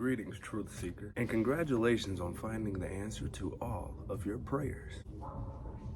Greetings, Truth Seeker, and congratulations on finding the answer to all of your prayers.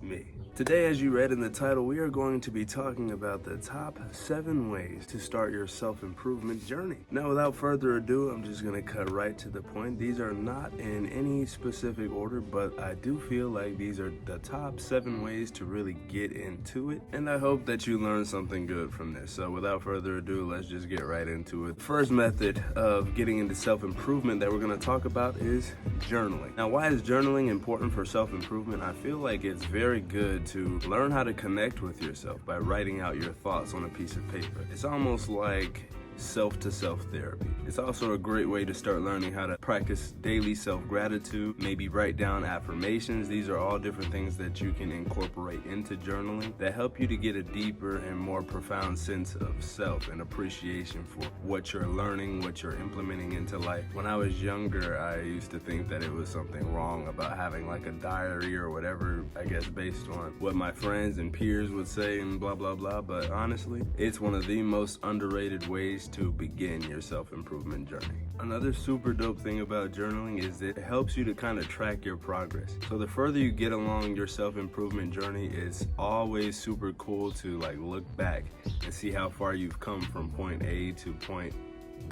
Me. Today, as you read in the title, we are going to be talking about the top 7 ways to start your self-improvement journey. Now, without further ado, I'm just going to cut right to the point. These are not in any specific order, but I do feel like these are the top 7 ways to really get into it, and I hope that you learn something good from this. So without further ado, let's just get right into it. The first method of getting into self-improvement that we're going to talk about is journaling. Now, why is journaling important for self-improvement? I feel like it's very good to learn how to connect with yourself by writing out your thoughts on a piece of paper. It's almost like self-to-self therapy. It's also a great way to start learning how to practice daily self-gratitude, maybe write down affirmations. These are all different things that you can incorporate into journaling that help you to get a deeper and more profound sense of self and appreciation for what you're learning, what you're implementing into life. When I was younger, I used to think that it was something wrong about having like a diary or whatever, I guess based on what my friends and peers would say and blah, blah, blah. But honestly, it's one of the most underrated ways to begin your self-improvement journey. Another super dope thing about journaling is it helps you to kind of track your progress. So the further you get along your self-improvement journey, it's always super cool to like look back and see how far you've come from point A to point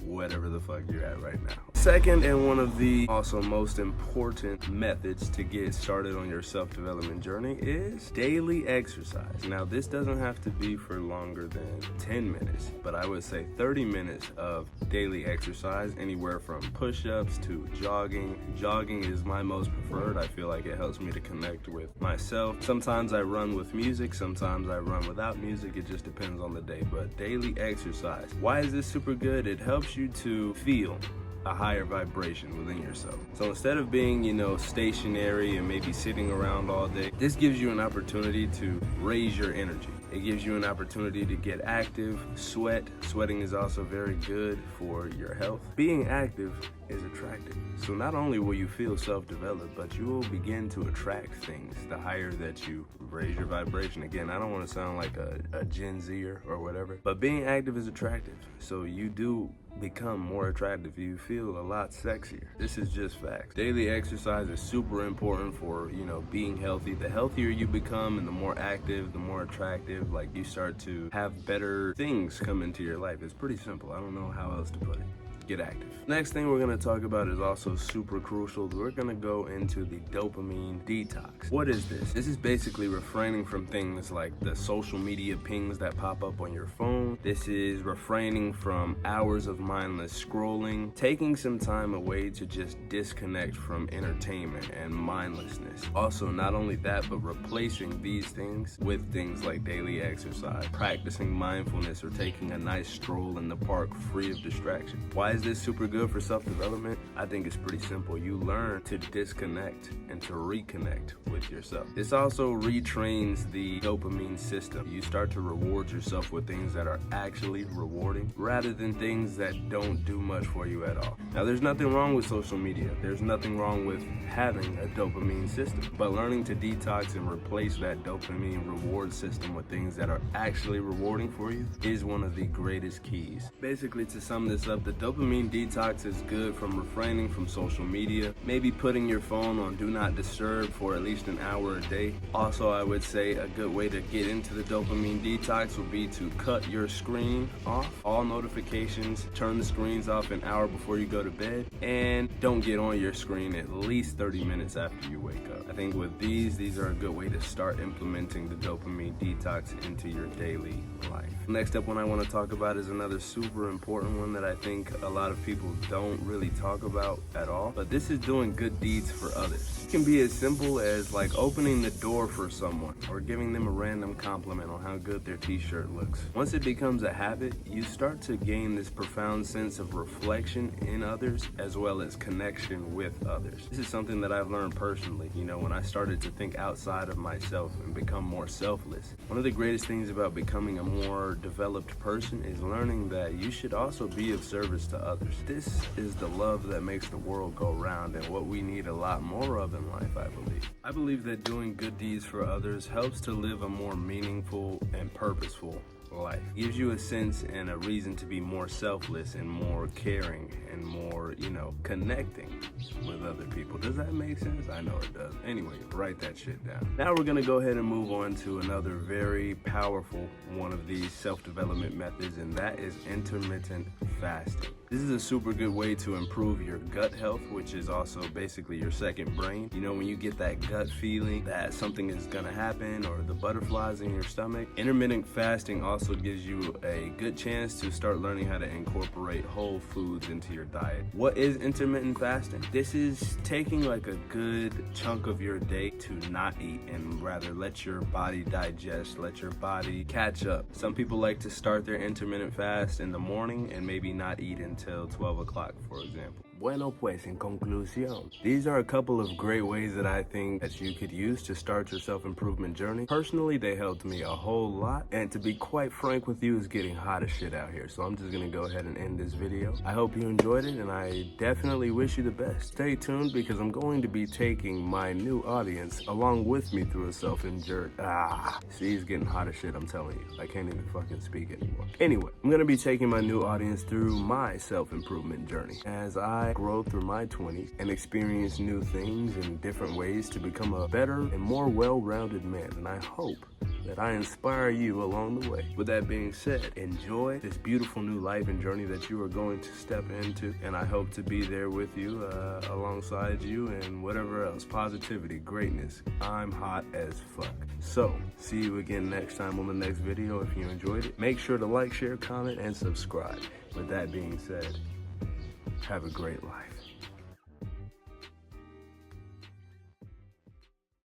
whatever the fuck you're at right now. Second, and one of the also most important methods to get started on your self-development journey is daily exercise. Now, this doesn't have to be for longer than 10 minutes, but I would say 30 minutes of daily exercise, anywhere from push-ups to jogging. Jogging is my most preferred. I feel like it helps me to connect with myself. Sometimes I run with music, sometimes I run without music. It just depends on the day, but daily exercise. Why is this super good? It helps you to feel a higher vibration within yourself. So instead of being, stationary and maybe sitting around all day, this gives you an opportunity to raise your energy. It gives you an opportunity to get active, sweat. Sweating is also very good for your health. Being active is attractive. So not only will you feel self-developed, but you will begin to attract things the higher that you raise your vibration. Again, I don't want to sound like a Gen Zer or whatever, but being active is attractive. So you do become more attractive. You feel a lot sexier. This is just facts. Daily exercise is super important for, being healthy. The healthier you become and the more active, the more attractive, like you start to have better things come into your life. It's pretty simple. I don't know how else to put it. Get active. Next thing we're going to talk about is also super crucial. We're going to go into the dopamine detox. What is this? This is basically refraining from things like the social media pings that pop up on your phone. This is refraining from hours of mindless scrolling, taking some time away to just disconnect from entertainment and mindlessness. Also, not only that, but replacing these things with things like daily exercise, practicing mindfulness, or taking a nice stroll in the park free of distraction. Why is this super good for self-development? I think it's pretty simple. You learn to disconnect and to reconnect with yourself. This also retrains the dopamine system. You start to reward yourself with things that are actually rewarding rather than things that don't do much for you at all. Now, there's nothing wrong with social media. There's nothing wrong with having a dopamine system, but learning to detox and replace that dopamine reward system with things that are actually rewarding for you is one of the greatest keys. Basically, to sum this up, the dopamine detox is good from refraining from social media, maybe putting your phone on do not disturb for at least an hour a day. Also, I would say a good way to get into the dopamine detox would be to cut your screen off, all notifications, turn the screens off an hour before you go to bed, and don't get on your screen at least 30 minutes after you wake up. I think with these are a good way to start implementing the dopamine detox into your daily life. Next up, one I want to talk about is another super important one that I think a lot of people don't really talk about at all, but this is doing good deeds for others. It can be as simple as like opening the door for someone or giving them a random compliment on how good their t-shirt looks. Once it becomes a habit, you start to gain this profound sense of reflection in others as well as connection with others. This is something that I've learned personally, when I started to think outside of myself and become more selfless. One of the greatest things about becoming a more developed person is learning that you should also be of service to others. This is the love that makes the world go round and what we need a lot more of in life, I believe. I believe that doing good deeds for others helps to live a more meaningful and purposeful life. Gives you a sense and a reason to be more selfless and more caring and more, connecting with other people. Does that make sense? I know it does. Anyway, write that shit down. Now we're gonna go ahead and move on to another very powerful one of these self-development methods, and that is intermittent fasting. This is a super good way to improve your gut health, which is also basically your second brain. When you get that gut feeling that something is gonna happen or the butterflies in your stomach, intermittent fasting also gives you a good chance to start learning how to incorporate whole foods into your diet. What is intermittent fasting? This is taking like a good chunk of your day to not eat and rather let your body digest, let your body catch up. Some people like to start their intermittent fast in the morning and maybe not eat until 12 o'clock, for example. Bueno pues, en conclusión, these are a couple of great ways that I think that you could use to start your self-improvement journey. Personally, they helped me a whole lot, and to be quite frank with you, it's getting hot as shit out here, so I'm just gonna go ahead and end this video. I hope you enjoyed it, and I definitely wish you the best. Stay tuned, because I'm going to be taking my new audience along with me through a see, it's getting hot as shit, I'm telling you. I can't even fucking speak anymore. Anyway, I'm gonna be taking my new audience through my self-improvement journey as I grow through my 20s and experience new things in different ways to become a better and more well-rounded man, and I hope that I inspire you along the way. With that being said, enjoy this beautiful new life and journey that you are going to step into, and I hope to be there with you, alongside you, and whatever else, positivity, greatness. I'm hot as fuck. So, see you again next time on the next video. If you enjoyed it, make sure to like, share, comment, and subscribe. With that being said, have a great life.